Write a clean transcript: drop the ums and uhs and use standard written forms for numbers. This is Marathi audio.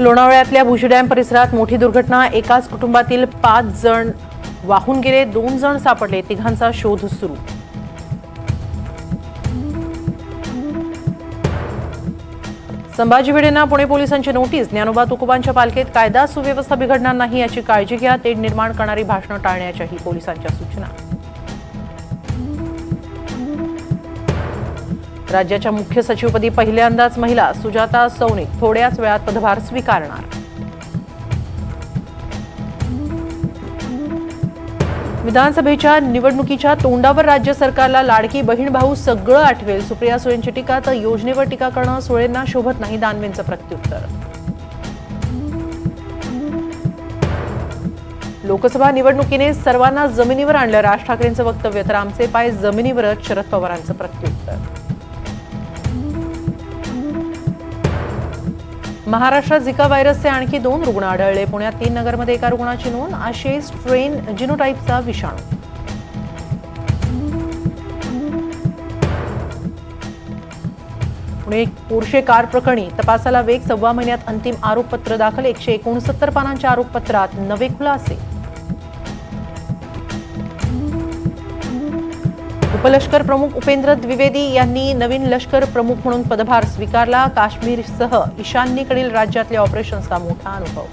लोणावळ्यातल्या भुशी डॅम परिसरात मोठी दुर्घटना। एकाच कुटुंबातील 5 जण वाहून गेले, 2 जण सापडले, तिघांचा शोध सुरू। संभाजी भिडेंना पुणे पोलिसांची नोटीस। ज्ञानोबा तुकोबांच्या पालखीत कायदा सुव्यवस्था बिघडणार नाही याची काळजी घ्या। तेढ निर्माण करणारी भाषणं टाळण्याच्याही पोलिसांच्या सूचना। राज्याच्या मुख्य सचिवपदी पहिल्यांदाच महिला सुजाता सौनिक थोड्याच वेळात पदभार स्वीकारणार। विधानसभेच्या निवडणुकीच्या तोंडावर राज्य सरकारला लाडकी बहीण भाऊ सगळं आठवेल। सुप्रिया सुळेंची टीका तर योजनेवर टीका करणं सुळेंना शोभत नाही, दानवेंचं प्रत्युत्तर। लोकसभा निवडणुकीने सर्वांना जमिनीवर आणलं, राज ठाकरेंचं वक्तव्य। तर आमचे पाय जमिनीवरच, शरद पवारांचं प्रत्युत्तर। महाराष्ट्रात झिका व्हायरसचे आणखी 2 रुग्ण आढळले। पुण्यात 3 नगरमध्ये एका रुग्णाची नोंद। आशेस स्ट्रेन जिनोटाइपचा विषाणू। पुणे पोर्शे कार प्रकरणी तपासाला वेग। 1.25 महिन्यात अंतिम आरोपपत्र दाखल। 169 पानांच्या आरोपपत्रात नवे खुलासे। उपलष्कर प्रमुख उपेंद्र द्विवेदी यांनी नवीन लष्कर प्रमुख म्हणून पदभार स्वीकारला। काश्मीरसह ईशान्येकडील राज्यातल्या ऑपरेशन्सचा मोठा अनुभव।